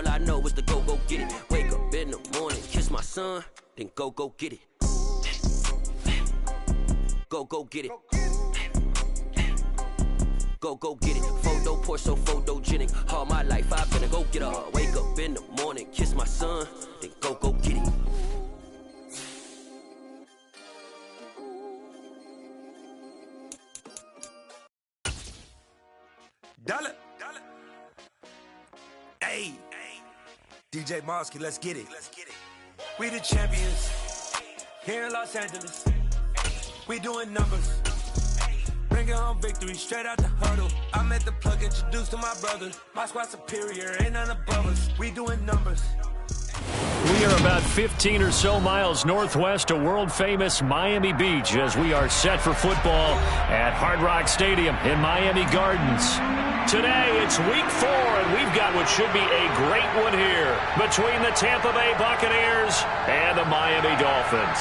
all I know is to go get it. Wake up in the morning, kiss my son, then go get it. Go get it. Go get it. Photo poor, so photogenic. All my life I've been a go getter. Wake up in the morning, kiss my son, then go get it. Dollar. Hey, DJ Mosky, let's get it. We the champions here in Los Angeles. We doing numbers. Bringing home victory straight out the huddle. I'm at the plug, introduced to my brothers. My squad superior, ain't none above us. We doing numbers. We are about 15 or so miles northwest of world-famous Miami Beach as we are set for football at Hard Rock Stadium in Miami Gardens. Today, it's week 4, and we've got what should be a great one here between the Tampa Bay Buccaneers and the Miami Dolphins.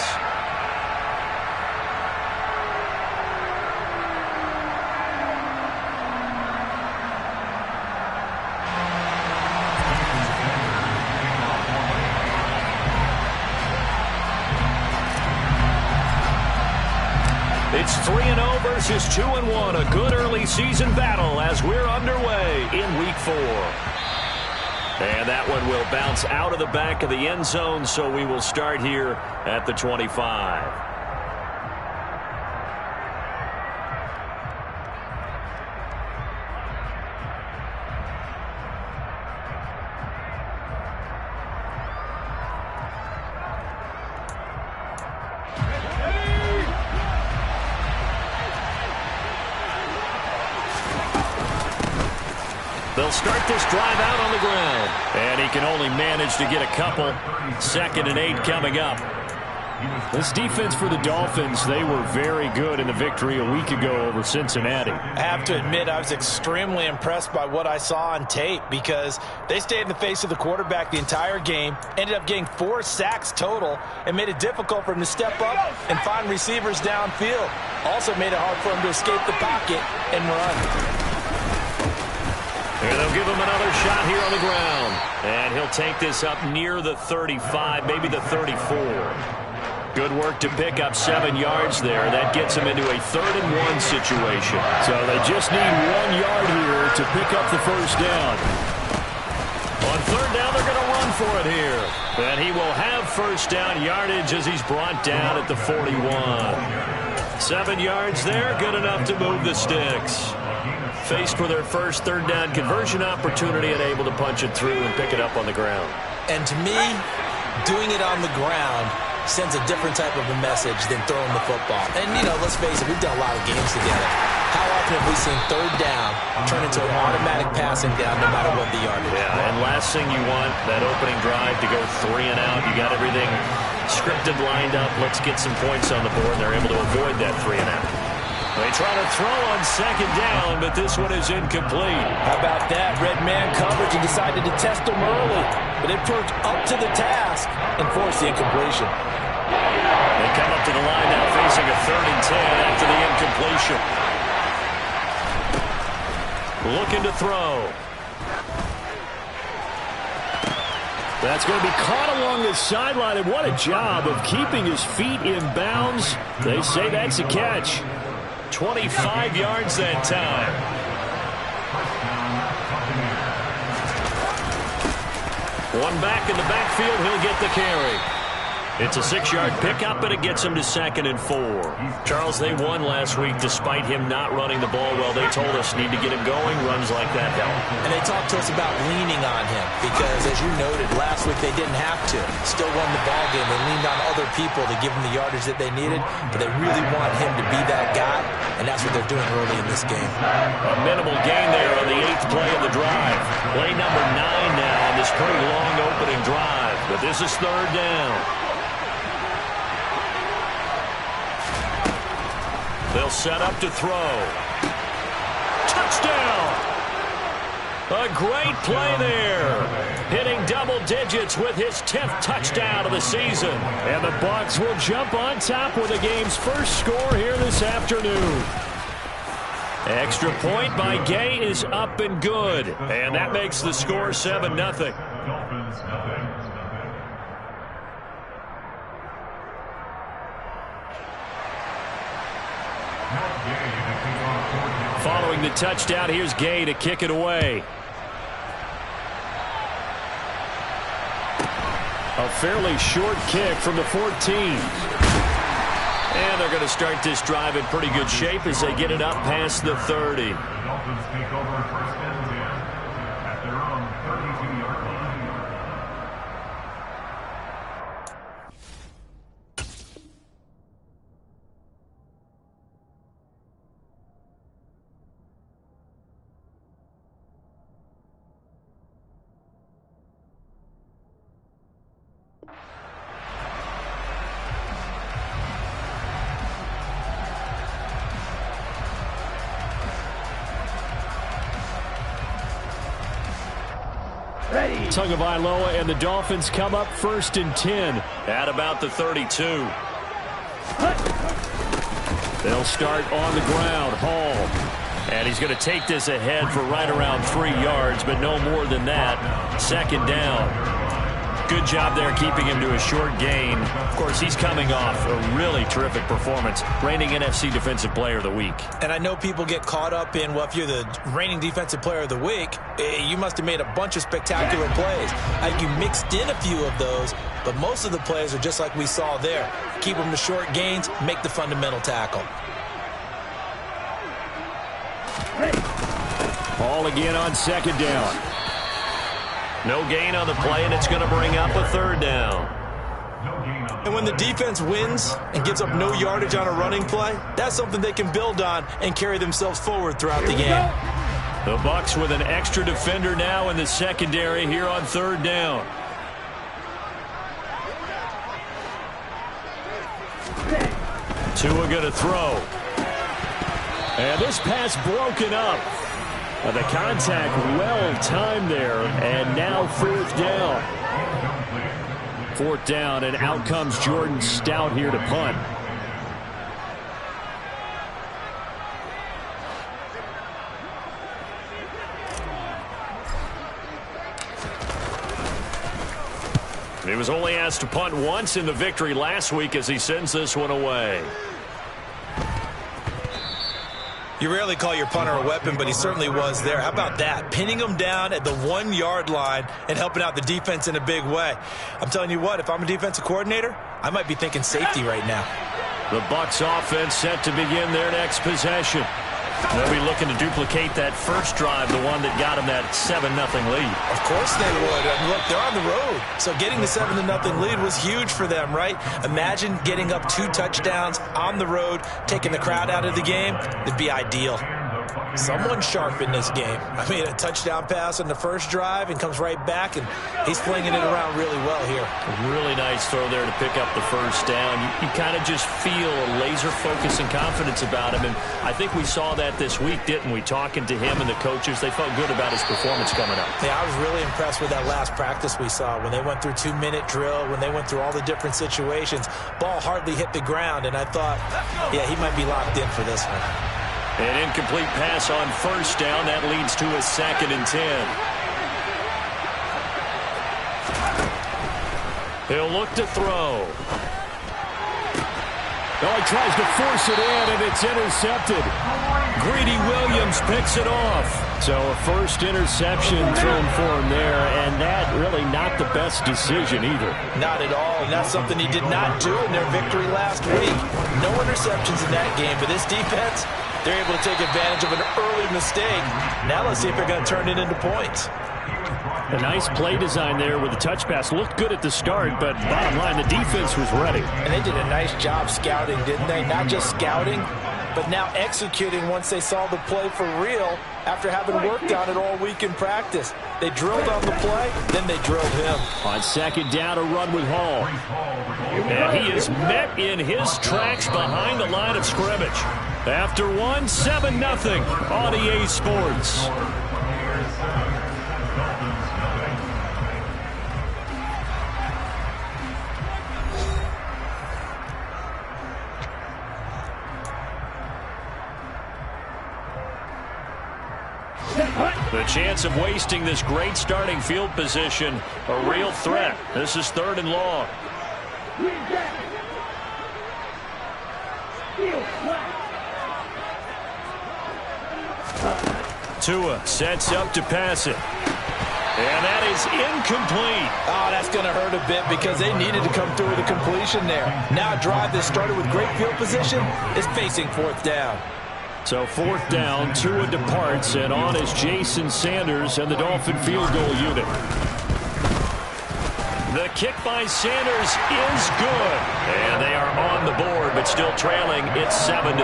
It's 3-0 versus 2-1, a good early season battle as we're underway in week 4. And that one will bounce out of the back of the end zone, so we will start here at the 25. They'll start this drive out on the ground. And he can only manage to get a couple. 2nd and 8 coming up. This defense for the Dolphins, they were very good in the victory a week ago over Cincinnati. I have to admit, I was extremely impressed by what I saw on tape because they stayed in the face of the quarterback the entire game, ended up getting 4 sacks total, and made it difficult for him to step up and find receivers downfield. Also made it hard for him to escape the pocket and run. And they'll give him another shot here on the ground. And he'll take this up near the 35, maybe the 34. Good work to pick up 7 yards there. That gets him into a 3rd and 1 situation. So they just need 1 yard here to pick up the first down. On 3rd down, they're going to run for it here. And he will have first down yardage as he's brought down at the 41. 7 yards there, good enough to move the sticks. Faced with their first 3rd down conversion opportunity and able to punch it through and pick it up on the ground. And to me, doing it on the ground sends a different type of a message than throwing the football. And, you know, let's face it, we've done a lot of games together. How often have we seen 3rd down turn into an automatic passing down no matter what the yardage? Yeah, and last thing you want, that opening drive to go 3 and out. You got everything scripted, lined up. Let's get some points on the board, and they're able to avoid that 3 and out. They try to throw on 2nd down, but this one is incomplete. How about that? Red man coverage and decided to test him early. But it proved up to the task and forced the incompletion. They come up to the line now facing a 3rd and 10 after the incompletion. Looking to throw. That's going to be caught along the sideline, and what a job of keeping his feet in bounds. They say that's a catch. 25 yards that time. One back in the backfield, he'll get the carry. It's a 6-yard pickup, and it gets him to 2nd and 4. Charles, they won last week despite him not running the ball well. They told us need to get him going. Runs like that help. And they talked to us about leaning on him because, as you noted, last week they didn't have to. Still won the ball game. They leaned on other people to give them the yardage that they needed, but they really want him to be that guy, and that's what they're doing early in this game. A minimal gain there on the 8th play of the drive. Play number 9 now on this pretty long opening drive, but this is 3rd down. They'll set up to throw. Touchdown! A great play there. Hitting double digits with his 10th touchdown of the season. And the Bucs will jump on top with the game's first score here this afternoon. Extra point by Gay is up and good. And that makes the score 7-0. Following the touchdown, here's Gay to kick it away. A fairly short kick from the 14. And they're going to start this drive in pretty good shape as they get it up past the 30. The Dolphins take over first and 10 at their own 32-yard line. Tagovailoa and the Dolphins come up first and 10 at about the 32. They'll start on the ground. Hall. And he's going to take this ahead for right around 3 yards, but no more than that. Second down. Good job there keeping him to a short gain. Of course, he's coming off a really terrific performance. Reigning NFC Defensive Player of the Week. And I know people get caught up in, well, if you're the reigning Defensive Player of the Week, you must have made a bunch of spectacular plays. You mixed in a few of those, but most of the plays are just like we saw there. Keep them to short gains, make the fundamental tackle. Ball again on second down. No gain on the play, and it's going to bring up a third down. And when the defense wins and gives up no yardage on a running play, that's something they can build on and carry themselves forward throughout the game. The Bucs with an extra defender now in the secondary here on third down. Tua going to throw. And this pass broken up. The contact well-timed there, and now fourth down. Fourth down, and out comes Jordan Stout here to punt. He was only asked to punt once in the victory last week as he sends this one away. You rarely call your punter a weapon, but he certainly was there. How about that? Pinning him down at the 1-yard line and helping out the defense in a big way. I'm telling you what, if I'm a defensive coordinator, I might be thinking safety right now. The Bucs offense set to begin their next possession. They'll be looking to duplicate that first drive, the one that got them that 7-0 lead. Of course they would. And look, they're on the road. So getting the 7-0 lead was huge for them, right? Imagine getting up 2 touchdowns on the road, taking the crowd out of the game. It'd be ideal. Someone sharp in this game. I mean, a touchdown pass on the first drive and comes right back, and he's flinging it around really well here. A really nice throw there to pick up the first down. You kind of just feel a laser focus and confidence about him, and I think we saw that this week, didn't we? Talking to him and the coaches, they felt good about his performance coming up. Yeah, I was really impressed with that last practice we saw when they went through 2-minute drill, when they went through all the different situations. Ball hardly hit the ground, and I thought, yeah, he might be locked in for this one. An incomplete pass on first down. That leads to a 2nd and 10. He'll look to throw. Oh, he tries to force it in, and it's intercepted. Greedy Williams picks it off. So a first interception thrown for him there, and that really not the best decision either. Not at all, and that's something he did not do in their victory last week. No interceptions in that game, but this defense, they're able to take advantage of an early mistake. Now let's see if they're going to turn it into points. A nice play design there with the touch pass. Looked good at the start, but bottom line, the defense was ready. And they did a nice job scouting, didn't they? Not just scouting, but now executing once they saw the play for real after having worked on it all week in practice. They drilled on the play, then they drilled him. On second down, a run with Hall. And he is met in his tracks behind the line of scrimmage. After one, 7-0 on EA Sports. The The chance of wasting this great starting field position, a real threat. This is 3rd and long. Tua sets up to pass it. And that is incomplete. Oh, that's going to hurt a bit because they needed to come through with a completion there. Now a drive that started with great field position is facing 4th down. So 4th down, Tua departs, and on is Jason Sanders and the Dolphin field goal unit. The kick by Sanders is good. And they are on the board, but still trailing. It's 7-3.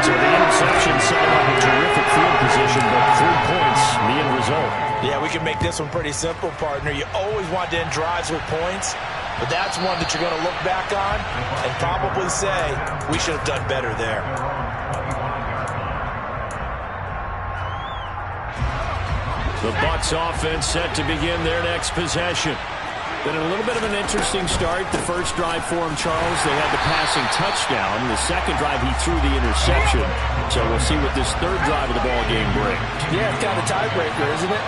So the interception set up a terrific field position, but 3 points, the end result. Yeah, we can make this one pretty simple, partner. You always want to end drives with points, but that's one that you're going to look back on and probably say, we should have done better there. The Bucs offense set to begin their next possession. Been a little bit of an interesting start. The first drive for him, Charles, they had the passing touchdown. The second drive, he threw the interception. So we'll see what this 3rd drive of the ball game brings. Yeah, it's kind of a tiebreaker, isn't it?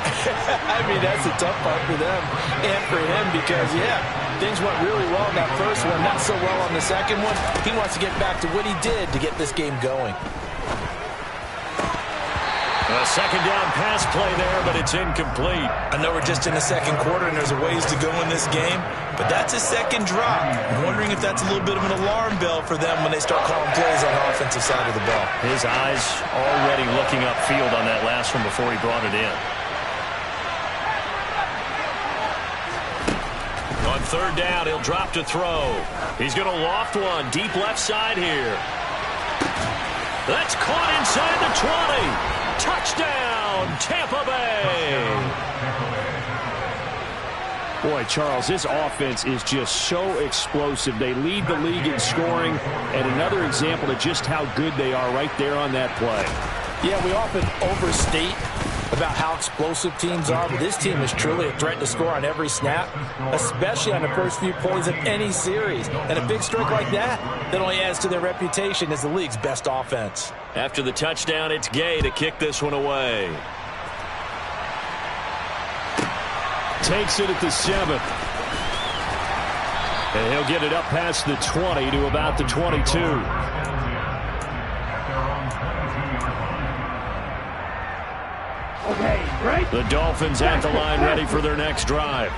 I mean, that's the tough part for them and for him because, yeah, things went really well in that first one, not so well on the second one. He wants to get back to what he did to get this game going. A 2nd down pass play there, but it's incomplete. I know we're just in the 2nd quarter and there's a ways to go in this game, but that's a 2nd drop. I'm wondering if that's a little bit of an alarm bell for them when they start calling plays on the offensive side of the ball. His eyes already looking upfield on that last one before he brought it in. On 3rd down, he'll drop to throw. He's going to loft one deep left side here. That's caught inside the 20. Touchdown, Tampa Bay. Boy, Charles, this offense is just so explosive. They lead the league in scoring, and another example of just how good they are right there on that play. Yeah, we often overstate about how explosive teams are, but this team is truly a threat to score on every snap, especially on the first few plays of any series. And a big streak like that only adds to their reputation as the league's best offense. After the touchdown, it's Gay to kick this one away. Takes it at the 7. And he'll get it up past the 20 to about the 22. The Dolphins at the line ready for their next drive.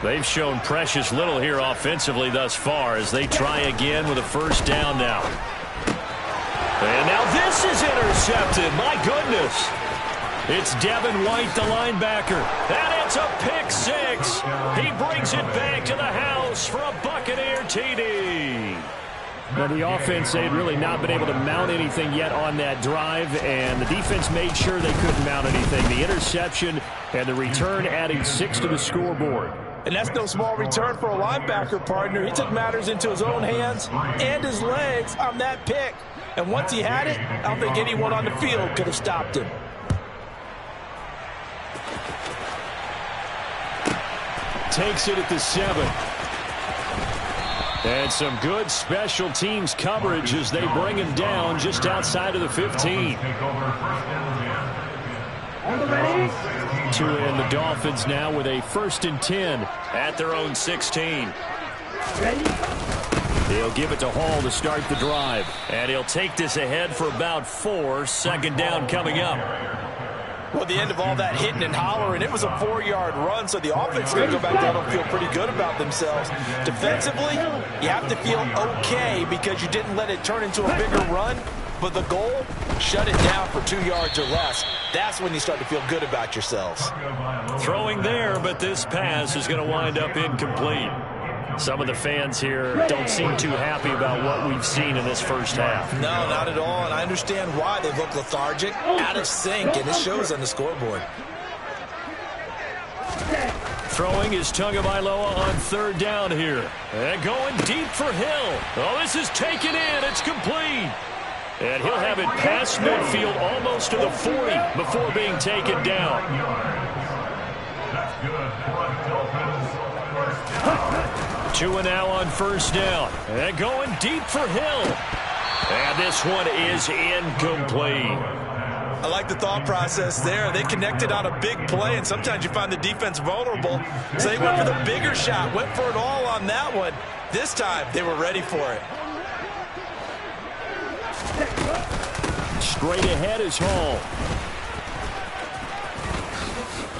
They've shown precious little here offensively thus far as they try again with a 1st down now. And now this is intercepted. My goodness. It's Devin White, the linebacker. And it's a pick 6. He brings it back to the house for a Buccaneer TD. Now, the offense, they had really not been able to mount anything yet on that drive, and the defense made sure they couldn't mount anything. The interception and the return adding 6 to the scoreboard. And that's no small return for a linebacker, partner. He took matters into his own hands and his legs on that pick. And once he had it, I don't think anyone on the field could have stopped him. Takes it at the 7. And some good special teams coverage as they bring him down just outside of the 15. Tua and the Dolphins now with a 1st and 10 at their own 16. He'll give it to Hall to start the drive. And he'll take this ahead for about 4. 2nd down coming up. Well, at the end of all that hitting and hollering, it was a 4-yard run, so the offense is going to go back down and feel pretty good about themselves. Defensively, you have to feel okay because you didn't let it turn into a bigger run, but the goal, shut it down for 2 yards or less. That's when you start to feel good about yourselves. Throwing there, but this pass is going to wind up incomplete. Some of the fans here don't seem too happy about what we've seen in this first half. No, not at all, and I understand why. They look lethargic, out of sync, and it shows on the scoreboard. Throwing is Tagovailoa on 3rd down here. And going deep for Hill. Oh, this is taken in. It's complete. And he'll have it past midfield almost to the 40 before being taken down. That's good. Tua now on 1st down. And going deep for Hill. And this one is incomplete. I like the thought process there. They connected on a big play, and sometimes you find the defense vulnerable. So they went for the bigger shot, went for it all on that one. This time, they were ready for it. Straight ahead is Hall.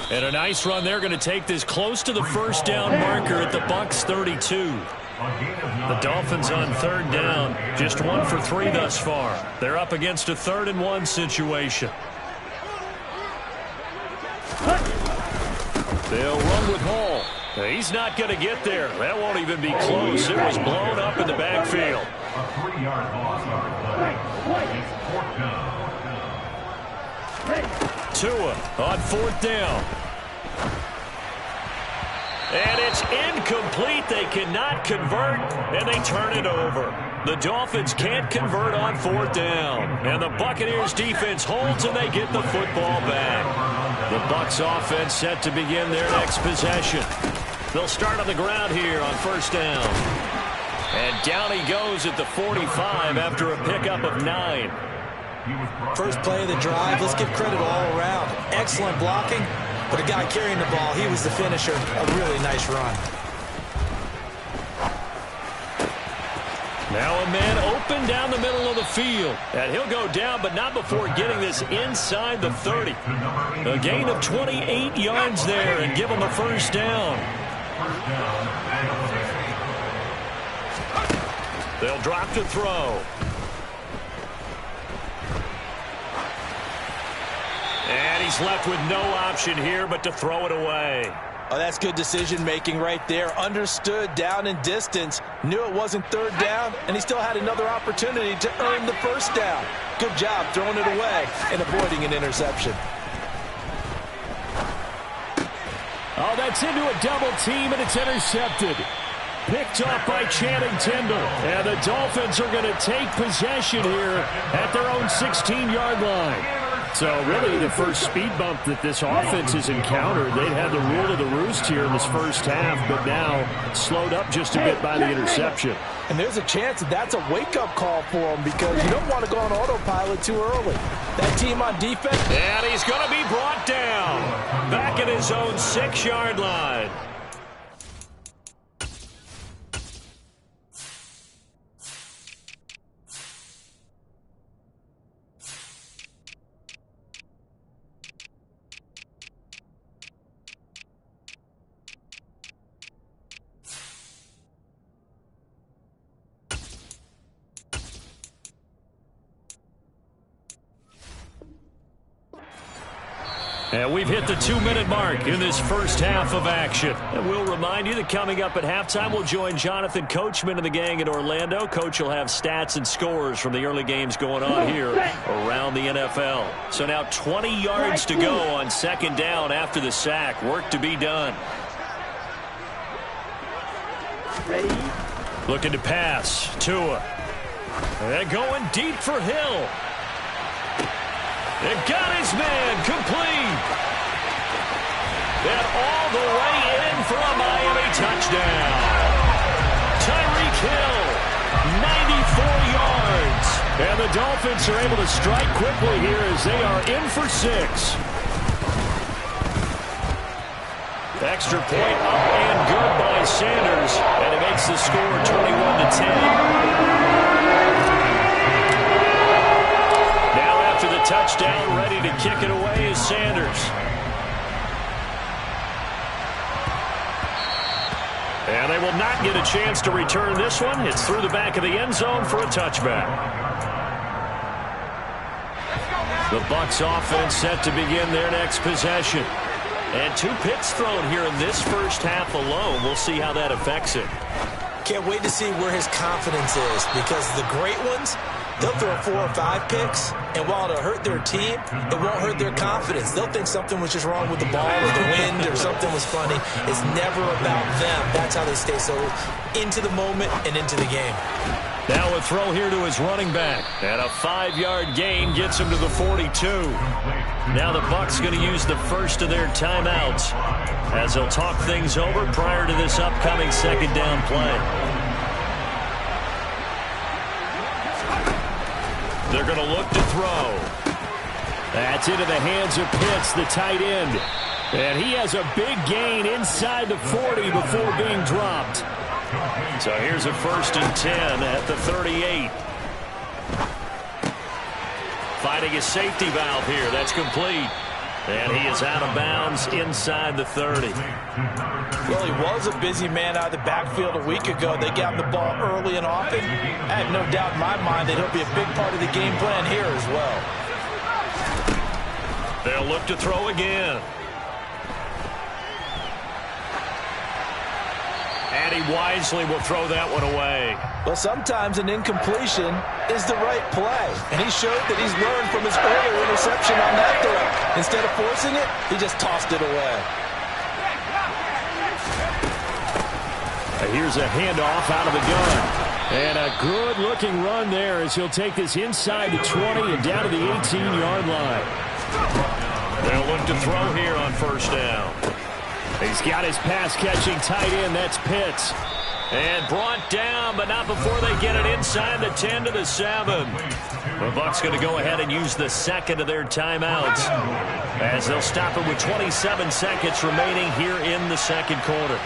And a nice run there, going to take this close to the first down marker at the Bucs 32. The Dolphins on third down, just 1 for 3 thus far. They're up against a 3rd and 1 situation. They'll run with Hall. He's not going to get there. That won't even be close. It was blown up in the backfield. A 3-yard loss on the play. It's 4th down. Tua on 4th down. And it's incomplete. They cannot convert, and they turn it over. The Dolphins can't convert on 4th down. And the Buccaneers defense holds, and they get the football back. The Bucs offense set to begin their next possession. They'll start on the ground here on 1st down. And down he goes at the 45 after a pickup of 9. First play of the drive, let's give credit all around. Excellent blocking, but the guy carrying the ball, he was the finisher. A really nice run. Now a man open down the middle of the field. And he'll go down, but not before getting this inside the 30. A gain of 28 yards there and give him a 1st down. They'll drop to throw. And he's left with no option here but to throw it away. Oh, that's good decision-making right there. Understood down and distance. Knew it wasn't 3rd down, and he still had another opportunity to earn the 1st down. Good job throwing it away and avoiding an interception. Oh, that's into a double team, and it's intercepted. Picked up by Channing Tindall. And the Dolphins are going to take possession here at their own 16-yard line. So really the first speed bump that this offense has encountered, they've had the rule of the roost here in this first half, but now slowed up just a bit by the interception. And there's a chance that that's a wake-up call for them because you don't want to go on autopilot too early. That team on defense. And he's going to be brought down back at his own 6-yard line. And we've hit the 2-minute mark in this first half of action. And we'll remind you that coming up at halftime, we'll join Jonathan Coachman and the gang in Orlando. Coach will have stats and scores from the early games going on here around the NFL. So now 20 yards to go on 2nd down after the sack. Work to be done. Ready? Looking to pass. Tua. And going deep for Hill. And got his man complete. And all the way in for a Miami touchdown. Tyreek Hill, 94 yards. And the Dolphins are able to strike quickly here as they are in for 6. Extra point up and good by Sanders. And it makes the score 21-10. After the touchdown, ready to kick it away is Sanders. And they will not get a chance to return this one. It's through the back of the end zone for a touchback. The Bucs offense set to begin their next possession. And 2 picks thrown here in this first half alone. We'll see how that affects it. Can't wait to see where his confidence is because the great ones, they'll throw 4 or 5 picks, and while it'll hurt their team, it won't hurt their confidence. They'll think something was just wrong with the ball or the wind or something was funny. It's never about them. That's how they stay so into the moment and into the game. Now a throw here to his running back. And a 5-yard gain gets him to the 42. Now the Bucs going to use the first of their timeouts as they'll talk things over prior to this upcoming 2nd down play. They're going to look to throw. That's into the hands of Pitts, the tight end. And he has a big gain inside the 40 before being dropped. So here's a 1st and 10 at the 38. Finding his safety valve here. That's complete. And he is out of bounds inside the 30. Well, he was a busy man out of the backfield a week ago. They got him the ball early and often. I have no doubt in my mind that he'll be a big part of the game plan here as well. They'll look to throw again. And he wisely will throw that one away. Well, sometimes an incompletion is the right play. And he showed that he's learned from his earlier interception on that throw. Instead of forcing it, he just tossed it away. Here's a handoff out of the gun. And a good-looking run there as he'll take this inside the 20 and down to the 18-yard line. They'll look to throw here on 1st down. He's got his pass-catching tight end. That's Pitts. And brought down, but not before they get it inside the 10 to the 7. The Bucs going to go ahead and use the 2nd of their timeouts as they'll stop it with 27 seconds remaining here in the 2nd quarter.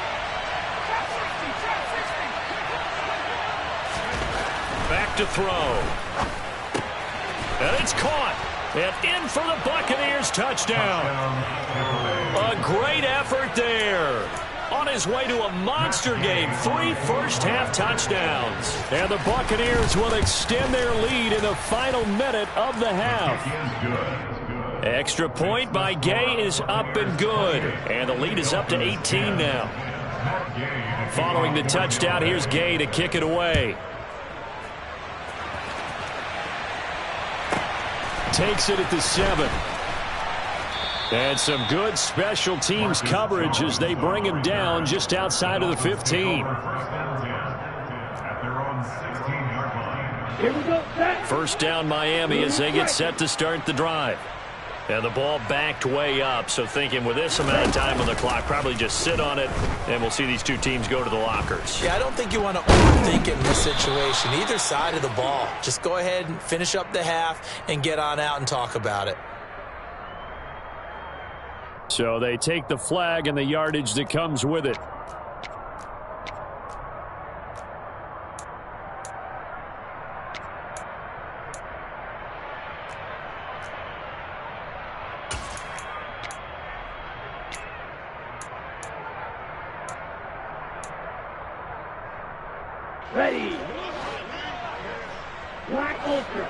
Back to throw. And it's caught. And in for the Buccaneers touchdown. A great effort there. On his way to a monster game. 3 first-half touchdowns. And the Buccaneers will extend their lead in the final minute of the half. Extra point by Gay is up and good. And the lead is up to 18 now. Following the touchdown, here's Gay to kick it away. Takes it at the 7. And some good special teams coverage as they bring him down just outside of the 15. First down Miami as they get set to start the drive. And the ball backed way up, so thinking with this amount of time on the clock, probably just sit on it, and we'll see these two teams go to the lockers. Yeah, I don't think you want to overthink it in this situation. Either side of the ball. Just go ahead and finish up the half and get on out and talk about it. So they take the flag and the yardage that comes with it. Ready. Black Ultra.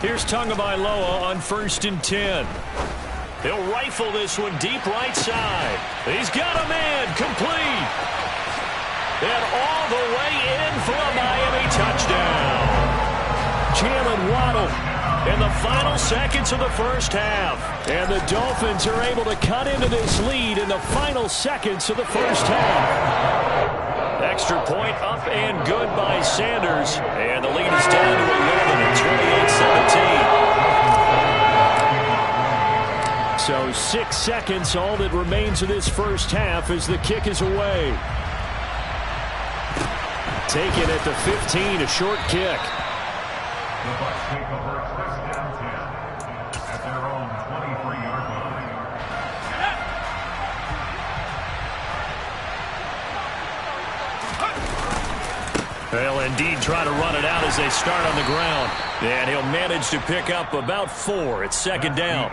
Here's Tagovailoa on 1st and 10. He'll rifle this one deep right side. He's got a man complete. And all the way in for a Miami touchdown. Jalen Waddle in the final seconds of the first half. And the Dolphins are able to cut into this lead in the final seconds of the first half. Extra point up and good by Sanders. And the lead is down to 11 at 28-17. So 6 seconds, all that remains of this first half as the kick is away. Taken at the 15, a short kick. The Bucs take over 1st down 10 at their own 23-yard line. They'll indeed try to run it out as they start on the ground. And he'll manage to pick up about 4 at 2nd down.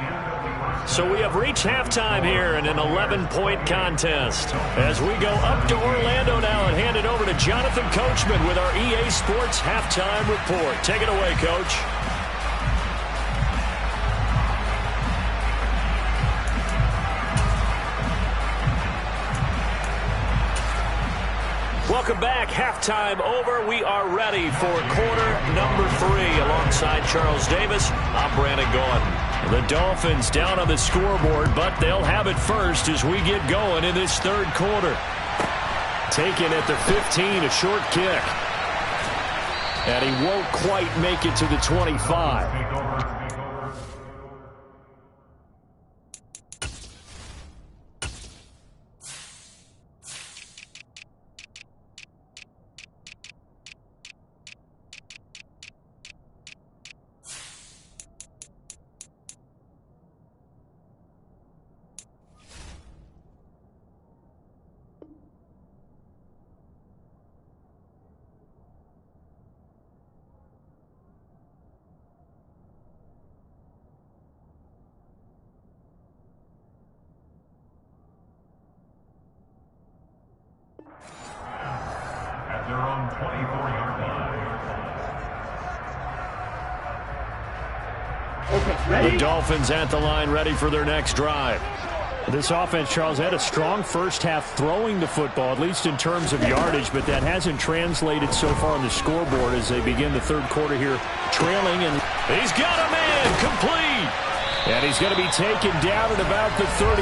So we have reached halftime here in an 11-point contest. As we go up to Orlando now and hand it over to Jonathan Coachman with our EA Sports Halftime Report. Take it away, Coach. Welcome back. Halftime over. We are ready for quarter number 3. Alongside Charles Davis, I'm Brandon Gaudin. The Dolphins down on the scoreboard, but they'll have it first as we get going in this third quarter. Taken at the 15, a short kick. And he won't quite make it to the 25. The Dolphins at the line, ready for their next drive. This offense, Charles, had a strong first half throwing the football, at least in terms of yardage, but that hasn't translated so far on the scoreboard as they begin the third quarter here trailing. And he's got a man complete. And he's going to be taken down at about the 33.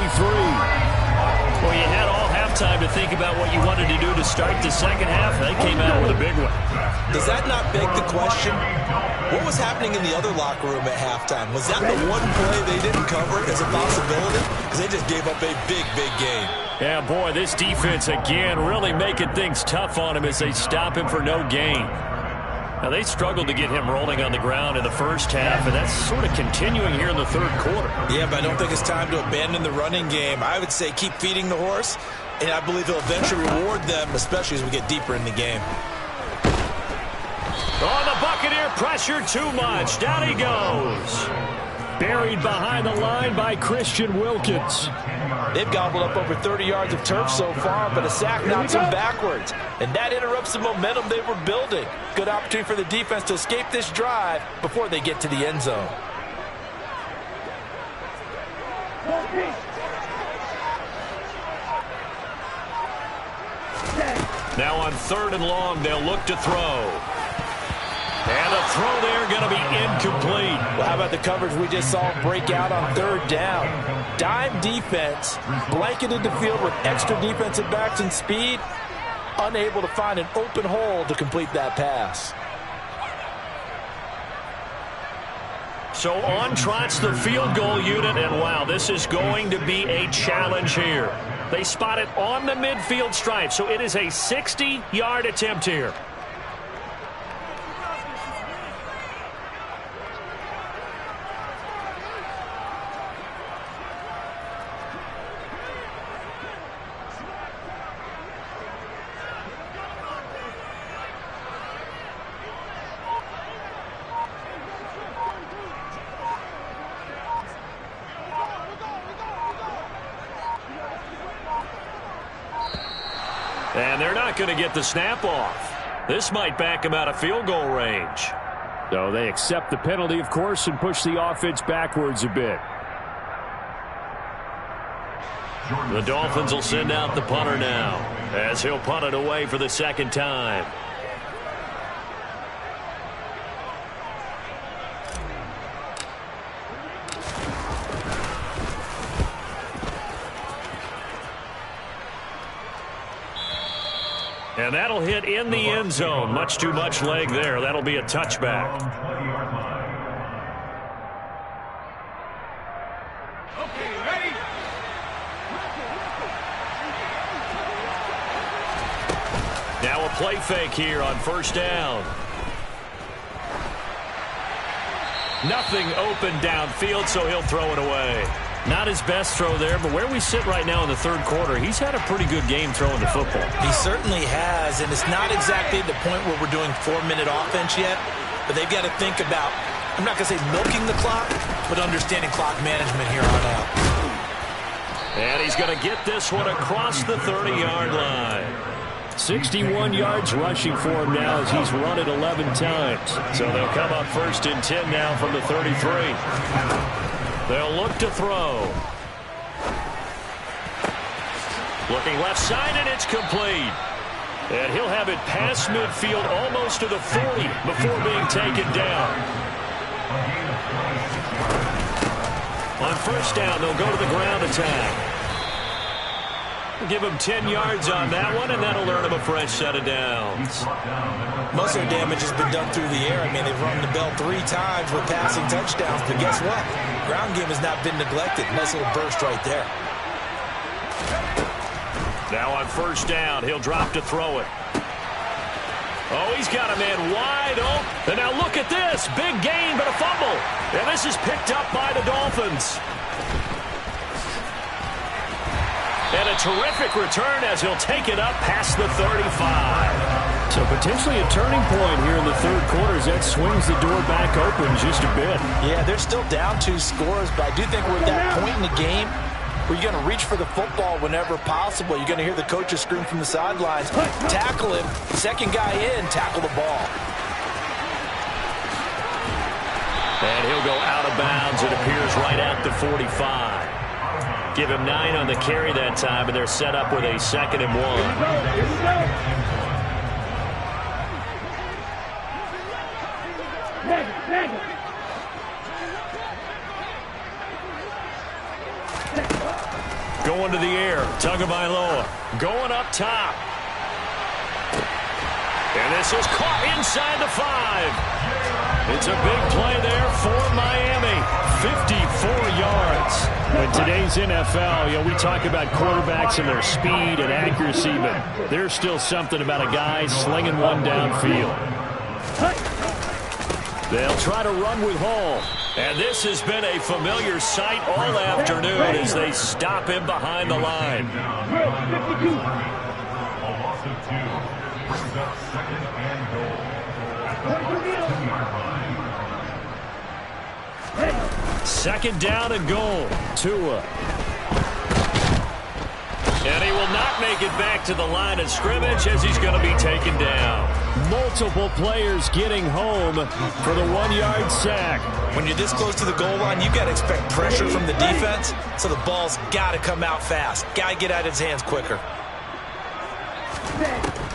Well, you had all halftime to think about what you wanted to do to start the second half. They came out with a big one. Does that not beg the question? What was happening in the other locker room at halftime? Was that the one play they didn't cover as a possibility? Because they just gave up a big, big game. Yeah, boy, this defense again really making things tough on him as they stop him for no gain. Now, they struggled to get him rolling on the ground in the first half, and that's sort of continuing here in the third quarter. Yeah, but I don't think it's time to abandon the running game. I would say keep feeding the horse, and I believe he'll eventually reward them, especially as we get deeper in the game. Oh, the Buccaneer pressure too much. Down he goes. Buried behind the line by Christian Wilkins. They've gobbled up over 30 yards of turf so far, but a sack knocks them backwards. And that interrupts the momentum they were building. Good opportunity for the defense to escape this drive before they get to the end zone. Now on 3rd and long, they'll look to throw. And the throw there going to be incomplete. Well, how about the coverage we just saw break out on 3rd down? Dime defense, blanketed the field with extra defensive backs and speed, unable to find an open hole to complete that pass. So on trots the field goal unit, and wow, this is going to be a challenge here. They spot it on the midfield stripe, so it is a 60-yard attempt here. And they're not going to get the snap off. This might back them out of field goal range. So they accept the penalty, of course, and push the offense backwards a bit. The Dolphins will send out the punter now, as he'll punt it away for the second time. And that'll hit in the end zone. Much too much leg there. That'll be a touchback. Okay, ready? Now a play fake here on 1st down. Nothing open downfield, so he'll throw it away. Not his best throw there, but where we sit right now in the 3rd quarter, he's had a pretty good game throwing the football. He certainly has, and it's not exactly the point where we're doing 4-minute offense yet, but they've got to think about, I'm not going to say milking the clock, but understanding clock management here on out. And he's going to get this one across the 30-yard line. 61 yards rushing for him now as he's run it 11 times. So they'll come up 1st and 10 now from the 33. They'll look to throw. Looking left side, and it's complete. And he'll have it past midfield almost to the 40 before being taken down. On 1st down, they'll go to the ground attack. Give him 10 yards on that one, and that'll earn him a fresh set of downs. Most of the damage has been done through the air. I mean, they've rung the bell 3 times with passing touchdowns, but guess what? Ground game has not been neglected. Nice little burst right there. Now on 1st down, he'll drop to throw it. Oh, he's got a man wide open. And now look at this. Big gain, but a fumble. And this is picked up by the Dolphins. And a terrific return as he'll take it up past the 35. So potentially a turning point here in the 3rd quarter as that swings the door back open just a bit. Yeah, they're still down 2 scores, but I do think we're at that point in the game where you're going to reach for the football whenever possible. You're going to hear the coaches scream from the sidelines, tackle him, second guy in, tackle the ball. And he'll go out of bounds. It appears right at the 45. Give him 9 on the carry that time, and they're set up with a 2nd and 1. Going to the air. Tagovailoa going up top. And this is caught inside the 5. It's a big play there for Miami. 54 yards. In today's NFL, we talk about quarterbacks and their speed and accuracy, but there's still something about a guy slinging one downfield. They'll try to run with Hall. And this has been a familiar sight all afternoon as they stop him behind the line. A loss of 2 brings up 2nd and goal at the 2-yard line. 2nd down and goal. Tua. And he will not make it back to the line of scrimmage as he's going to be taken down. Multiple players getting home for the 1-yard sack. When you're this close to the goal line, you've got to expect pressure from the defense, so the ball's got to come out fast. Got to get out of his hands quicker.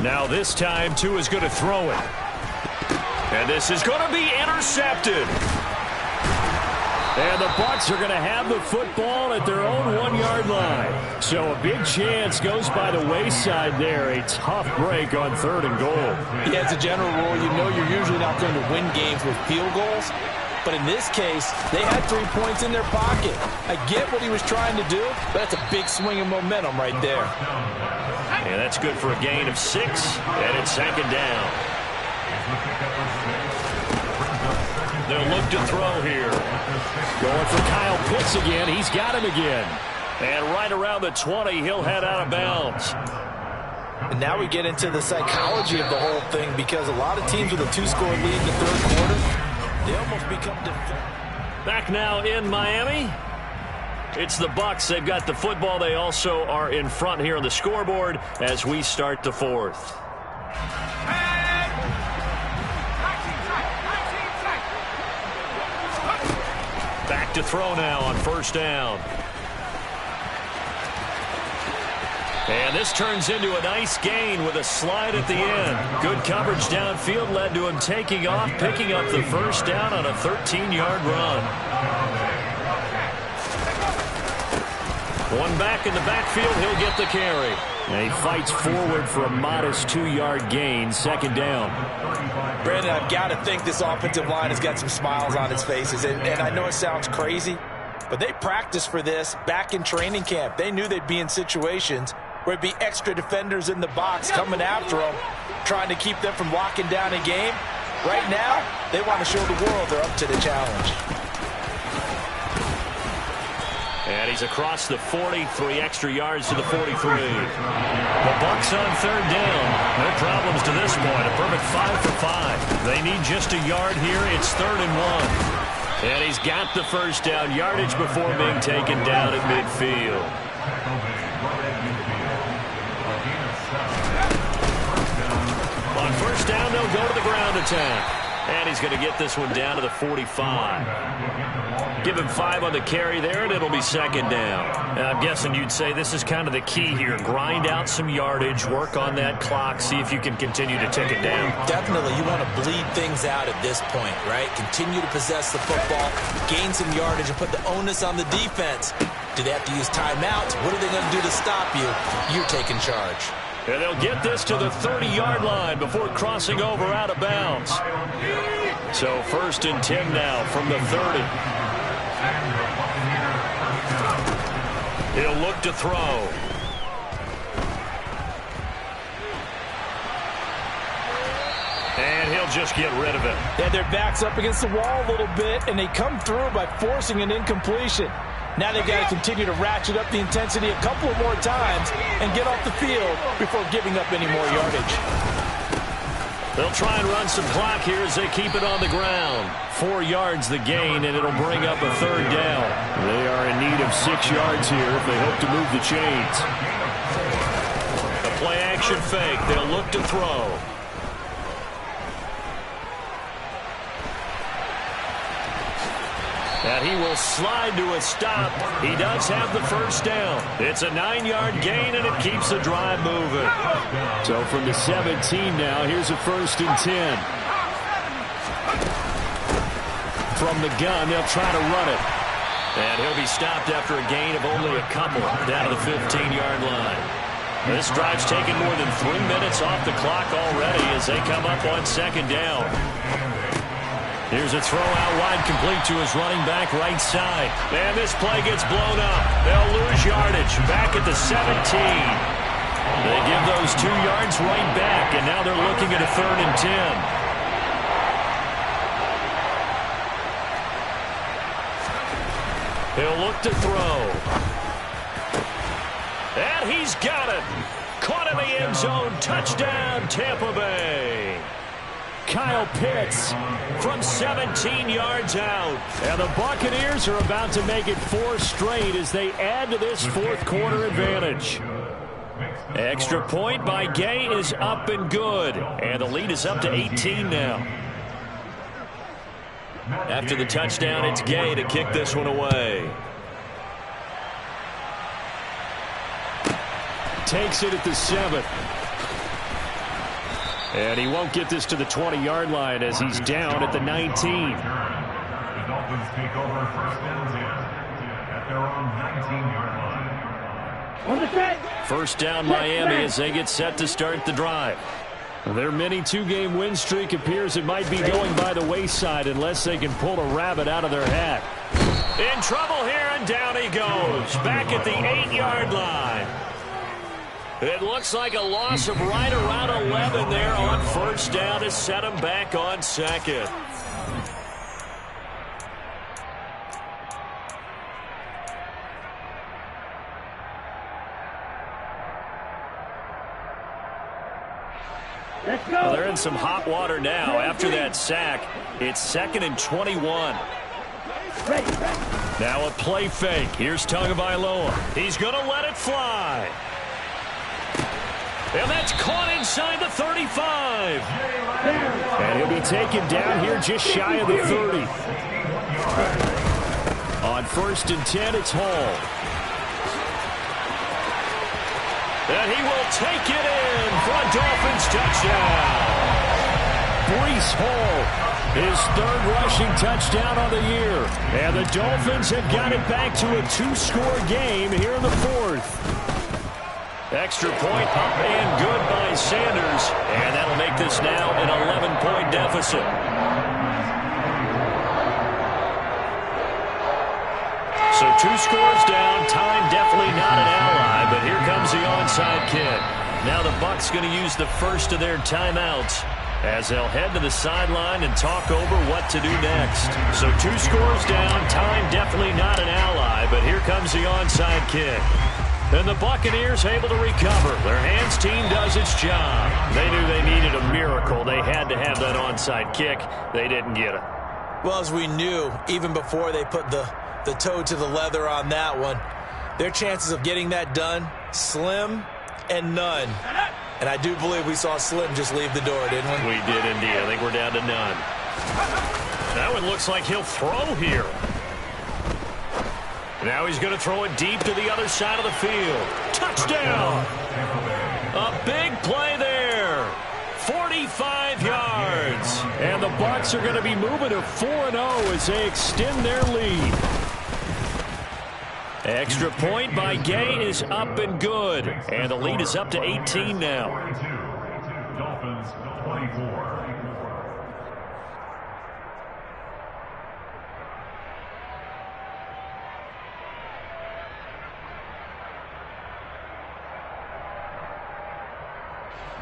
Now this time, Tua's going to throw it. And this is going to be intercepted. And the Bucs are going to have the football at their own 1-yard line. So a big chance goes by the wayside there. A tough break on 3rd and goal. Yeah, as a general rule, you know you're usually not going to win games with field goals. But in this case, they had 3 points in their pocket. I get what he was trying to do, but that's a big swing of momentum right there. And that's good for a gain of 6. And it's 2nd down. They'll look to throw here. Going for Kyle Pitts again. He's got him again. And right around the 20, he'll head out of bounds. And now we get into the psychology of the whole thing, because a lot of teams with a 2-score lead in the 3rd quarter, they almost become defensive. Back now in Miami. It's the Bucs. They've got the football. They also are in front here on the scoreboard as we start the 4th. Back to throw now on 1st down. And this turns into a nice gain with a slide at the end. Good coverage downfield led to him taking off, picking up the 1st down on a 13-yard run. One back in the backfield, he'll get the carry. And he fights forward for a modest 2-yard gain, 2nd down. Brandon, I've got to think this offensive line has got some smiles on its faces. And I know it sounds crazy, but they practiced for this back in training camp. They knew they'd be in situations where it'd be extra defenders in the box coming after them, trying to keep them from locking down a game. Right now, they want to show the world they're up to the challenge. And he's across the 40, 3 extra yards to the 43. The Bucs on 3rd down. No problems to this point. A perfect 5 for 5. They need just a yard here. It's 3rd and 1. And he's got the 1st down yardage before being taken down at midfield. On 1st down, they'll go to the ground attack. And he's going to get this one down to the 45. Give him 5 on the carry there, and it'll be 2nd down. And I'm guessing you'd say this is kind of the key here. Grind out some yardage, work on that clock, see if you can continue to tick it down. Definitely, you want to bleed things out at this point, right? Continue to possess the football, gain some yardage, and put the onus on the defense. Do they have to use timeouts? What are they going to do to stop you? You're taking charge. And they'll get this to the 30-yard line before crossing over out of bounds. So 1st and 10 now from the 30. He'll look to throw. And he'll just get rid of it. Yeah, their back's up against the wall a little bit, and they come through by forcing an incompletion. Now they've got to continue to ratchet up the intensity a couple of more times and get off the field before giving up any more yardage. They'll try and run some clock here as they keep it on the ground. 4 yards the gain, and it'll bring up a 3rd down. They are in need of 6 yards here if they hope to move the chains. The play action fake. They'll look to throw. And he will slide to a stop. He does have the first down. It's a 9-yard gain, and it keeps the drive moving. So from the 17 now, here's a 1st and 10. From the gun, they'll try to run it. And he'll be stopped after a gain of only a couple down to the 15-yard line. This drive's taken more than 3 minutes off the clock already as they come up on 2nd down. Here's a throw out wide, complete to his running back right side. And this play gets blown up. They'll lose yardage back at the 17. They give those 2 yards right back, and now they're looking at a 3rd and 10. He'll look to throw. And he's got it. Caught in the end zone. Touchdown, Tampa Bay. Kyle Pitts from 17 yards out. And the Buccaneers are about to make it 4 straight as they add to this 4th quarter advantage. Extra point by Gay is up and good. And the lead is up to 18 now. After the touchdown, it's Gay to kick this one away. Takes it at the 7. And he won't get this to the 20-yard line as he's down at the 19. The Dolphins take over 1st and 10 at their own 19-yard line. First down, Miami, as they get set to start the drive. Their mini 2-game win streak appears it might be going by the wayside unless they can pull a rabbit out of their hat. In trouble here, and down he goes. Back at the 8-yard line. It looks like a loss of right around 11 there on 1st down to set him back on 2nd. Well, they're in some hot water now. After that sack, it's 2nd and 21. Now a play fake. Here's Tagovailoa. He's going to let it fly. And that's caught inside the 35. And he'll be taken down here just shy of the 30. On 1st and 10, it's Hall. And he will take it in for a Dolphins touchdown. Breece Hall, his 3rd rushing touchdown of the year. And the Dolphins have got it back to a 2-score game here in the 4th. Extra point up and good by Sanders. And that'll make this now an 11-point deficit. So 2 scores down. Time definitely not an ally, but here comes the onside kick. Now the Bucs going to use the first of their timeouts as they'll head to the sideline and talk over what to do next. So 2 scores down. Time definitely not an ally, but here comes the onside kick. And the Buccaneers able to recover. Their hands team does its job. They knew they needed a miracle. They had to have that onside kick. They didn't get it. Well, as we knew, even before they put the toe to the leather on that one, their chances of getting that done, slim and none. And I do believe we saw Slim just leave the door, didn't we? We did indeed. I think we're down to none. That one looks like he'll throw here. Now he's going to throw it deep to the other side of the field. Touchdown! A big play there. 45 yards. And the Bucs are going to be moving to 4-0 as they extend their lead. Extra point by Gay is up and good. And the lead is up to 18 now. Dolphins 24.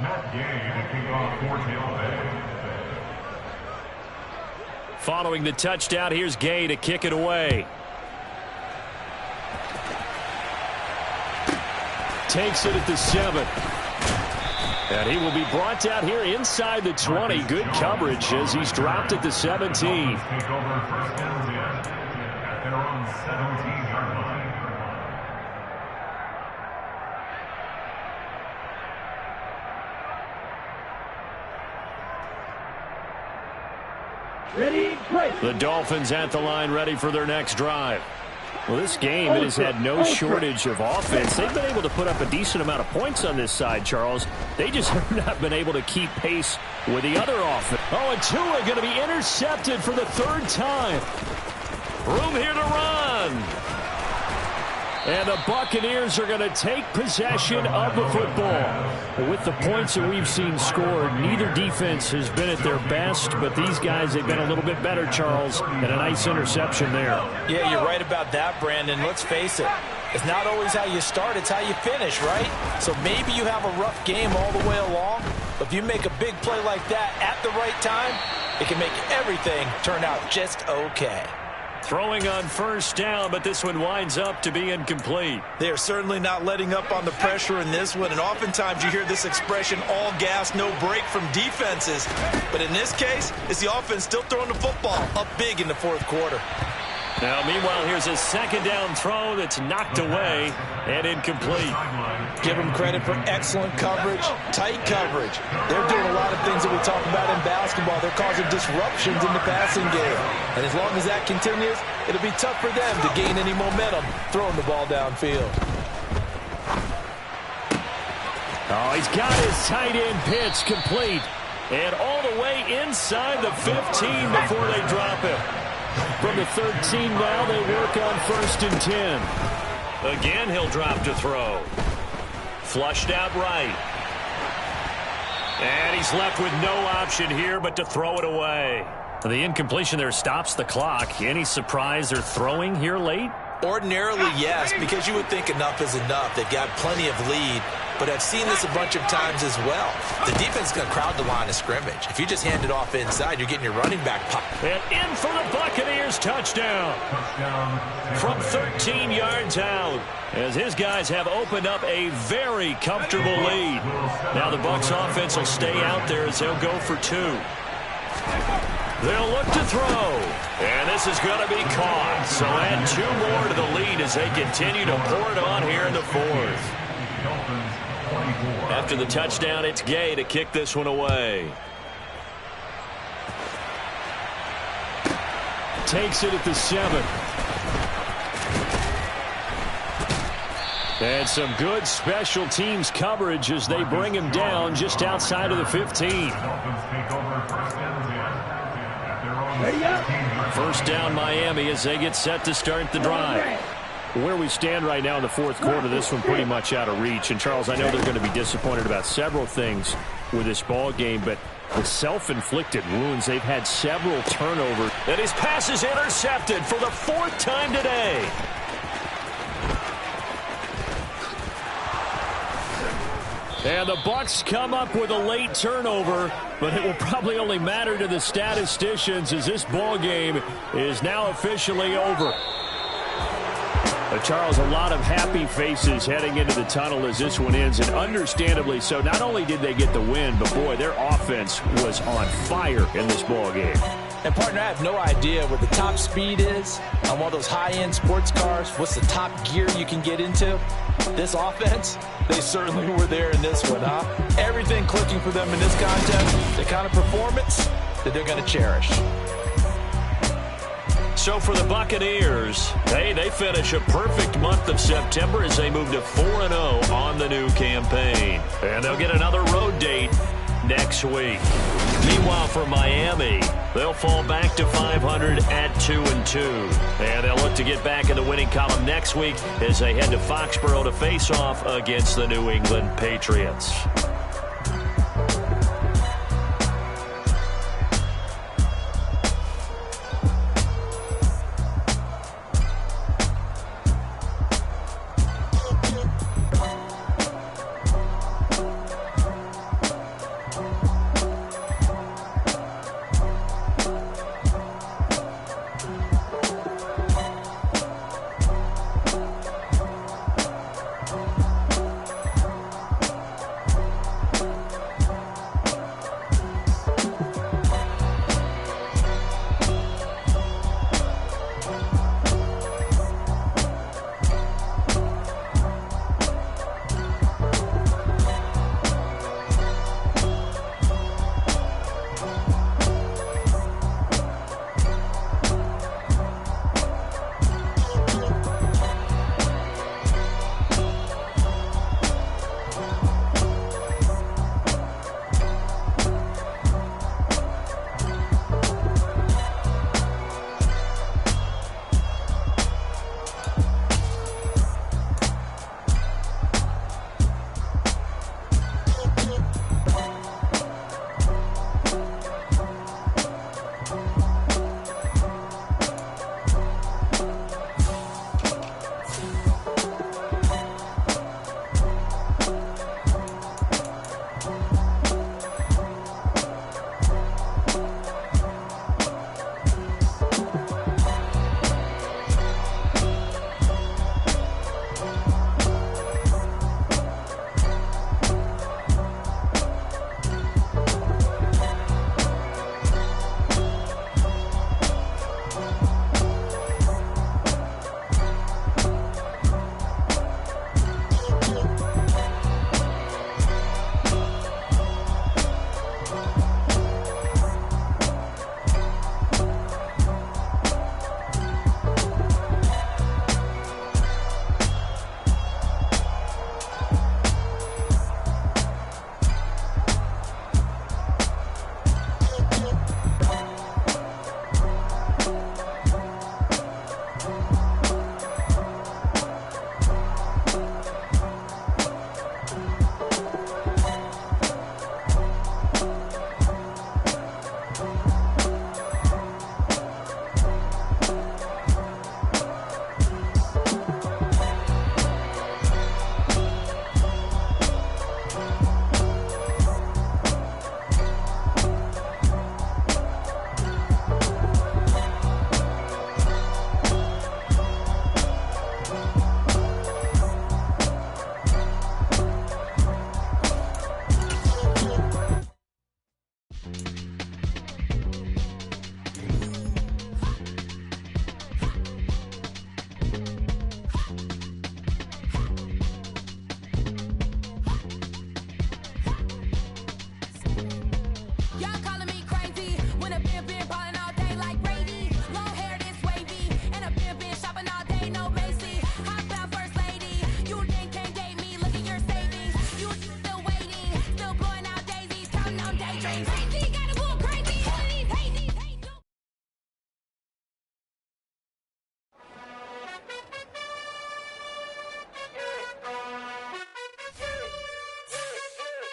Matt Gay to kick off for Tampa Bay. Following the touchdown, here's Gay to kick it away. Takes it at the 7. And he will be brought down here inside the 20. Good coverage as he's dropped at the 17. Take over 1st and 10 at their own 17-yard line. Ready, The Dolphins at the line, ready for their next drive. Well, this game, it has had no shortage of offense. They've been able to put up a decent amount of points on this side, Charles. They just have not been able to keep pace with the other offense. Oh, and Tua going to be intercepted for the third time. Room here to run. And the Buccaneers are going to take possession of the football. With the points that we've seen scored, neither defense has been at their best, but these guys, they've been a little bit better, Charles, and a nice interception there. Yeah, you're right about that, Brandon. Let's face it. It's not always how you start, it's how you finish, right? So maybe you have a rough game all the way along, but if you make a big play like that at the right time, it can make everything turn out just okay. Throwing on first down, but this one winds up to be incomplete. They are certainly not letting up on the pressure in this one, and oftentimes you hear this expression, all gas, no break from defenses. But in this case, it's the offense still throwing the football up big in the fourth quarter. Now, meanwhile, here's a second down throw that's knocked away and incomplete. Give them credit for excellent coverage, tight coverage. They're doing a lot of things that we talk about in basketball. They're causing disruptions in the passing game. And as long as that continues, it'll be tough for them to gain any momentum throwing the ball downfield. Oh, he's got his tight end pitch complete. And all the way inside the 15 before they drop it. From the 13 now, they work on 1st and 10. Again, he'll drop to throw. Flushed out right. And he's left with no option here but to throw it away. The incompletion there stops the clock. Any surprise they're throwing here late? Ordinarily, yes, because you would think enough is enough. They've got plenty of lead, but I've seen this a bunch of times as well. The defense is going to crowd the line of scrimmage. If you just hand it off inside, you're getting your running back pop. And in for the Buccaneers, touchdown. From 13 yards out, as his guys have opened up a very comfortable lead. Now the Bucs offense will stay out there as they'll go for 2. They'll look to throw, and this is going to be caught. So add 2 more to the lead as they continue to pour it on here in the fourth. After the touchdown, it's Gay to kick this one away. Takes it at the 7. And some good special teams coverage as they bring him down just outside of the 15. First down Miami as they get set to start the drive. Where we stand right now in the fourth quarter, this one pretty much out of reach. And, Charles, I know they're going to be disappointed about several things with this ball game, but the self-inflicted wounds, they've had several turnovers. And his pass is intercepted for the 4th time today. And the Bucs come up with a late turnover, but it will probably only matter to the statisticians as this ball game is now officially over. Charles, a lot of happy faces heading into the tunnel as this one ends, and understandably so. Not only did they get the win, but boy, their offense was on fire in this ball game. And, partner, I have no idea what the top speed is on one of those high-end sports cars. What's the top gear you can get into? This offense, they certainly were there in this one, huh? Everything clicking for them in this contest, the kind of performance that they're going to cherish. So for the Buccaneers, they finish a perfect month of September as they move to 4-0 on the new campaign. And they'll get another road date next week. Meanwhile, for Miami, they'll fall back to 500 at 2-2. And they'll look to get back in the winning column next week as they head to Foxborough to face off against the New England Patriots.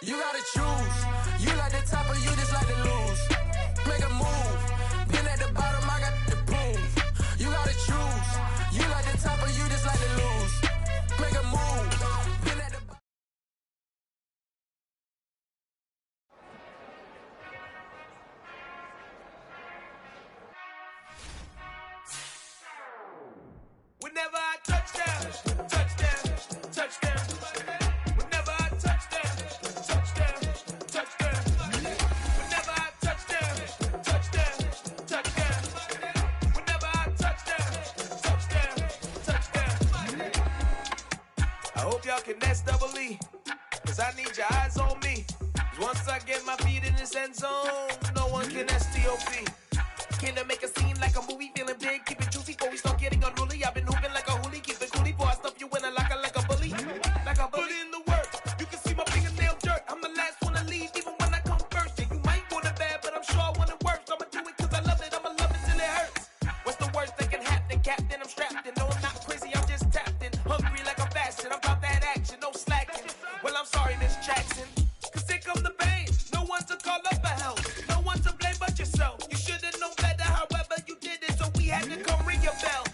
You gotta choose. You like the top or you just like to lose. Make a move. Been at the bottom, I got the proof. You gotta choose. You like the top or you just like to lose. Make a move. Been at the Whenever I touchdown, touchdown, touchdown. Whenever I touchdown, touchdown, touchdown. Whenever I touchdown, touchdown, touchdown. Whenever I touchdown, touchdown. I hope y'all can double E, cause I need your eyes on me. 'Cause once I get my feet in this end zone, no one can STOP. Can I make a scene like a movie, feeling big, keep it juicy before we start getting unruly. I've been hooping like a hoolie, keep it coolie before I stuff you in a locker like a bully. Like a bully. Put in the work, you can see my fingernail dirt. I'm the last one to leave, even when I come first. Yeah, you might want it bad, but I'm sure I want it worse. I'ma do it cause I love it, I'ma love it till it hurts. What's the worst that can happen, Captain? I'm strapped in, no I'm not crazy, I'm just tapped in. Hungry like I'm fasting, I'm about that action, no slacking. Well, I'm sorry, Miss Jackson, cause here come the pain. No one to call up for help, no one to blame but yourself. You should've known better, however you did it, so we had to come ring your bell.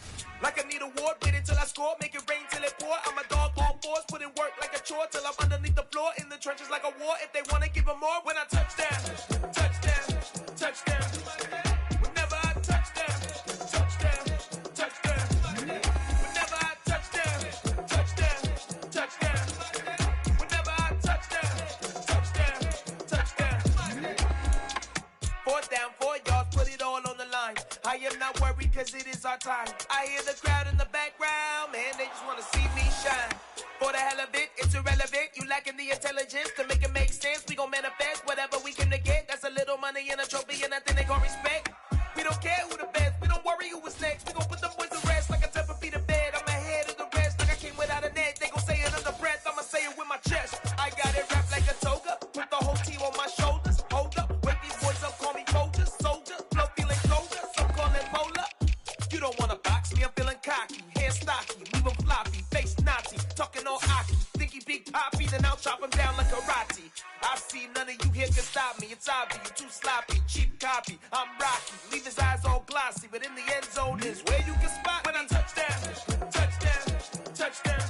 Like I need a ward, wait until I score, make it rain till it pour. I'm a dog on fours, put in work like a chore till I'm underneath the floor, in the trenches like a war. If they wanna give them more, when I touchdown, touchdown, touchdown. Whenever I touchdown, touchdown, touchdown. Whenever I touchdown, touchdown, touchdown. Whenever I touchdown, touchdown, touchdown. 4th down, 4 yards, put it all on the line. I am not worried cause it is our time. I hear the crowd in the background, man, they just wanna see me shine. For the hell of it, it's irrelevant. You lacking the intelligence to make it make sense. We gon' manifest whatever we can to get. That's a little money and a trophy and nothing they gon' respect. We don't care who the best, we don't worry who was next. We gon' put the boys to rest like a 10 feet of bed. I'm ahead of the rest like I came without a net. They gon' say it under breath, I'ma say it with my chest. I got it wrapped like a toga, put the whole team on my shoulders. Hold up, wake these boys up, call me soldier, soldier. Flow feeling colder, some call it polar. You don't wanna box me, I'm feeling cocky. Hair stocky, leave him floppy, face Nazi. Talking all aki, think he big poppy, then I'll chop him down like karate. I see none of you here can stop me. It's obvious, you too sloppy, cheap copy. I'm rocky, leave his eyes all glossy, but in the end zone is where you can spot when I touchdown, touchdown, touchdown.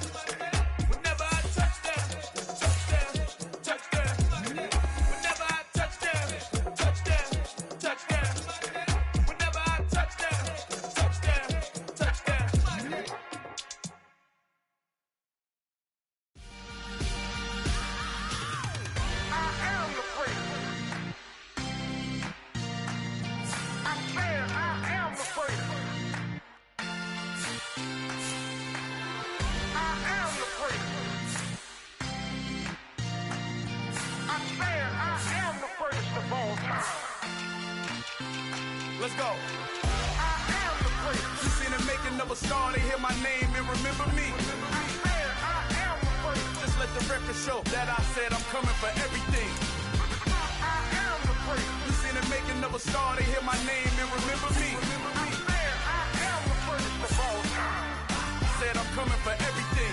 Whenever I touchdown, touchdown, touchdown. Whenever I touchdown, touchdown, touchdown. Whenever I touchdown, touchdown, touchdown. Let's go. You seen the making of a star, they hear my name and remember me. Just let the record show that I said I'm coming for everything. You seen the making of a star, they hear my name and remember me. Said I'm coming for everything.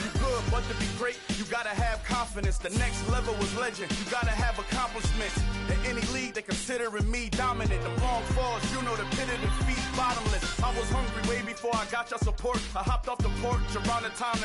You good, but to be great, you gotta have confidence. The next level was legend. You gotta have accomplishments. In any league, they considering me dominant. The long falls, you know the pit of defeat, bottomless. I was hungry way before I got your support. I hopped off the porch around the time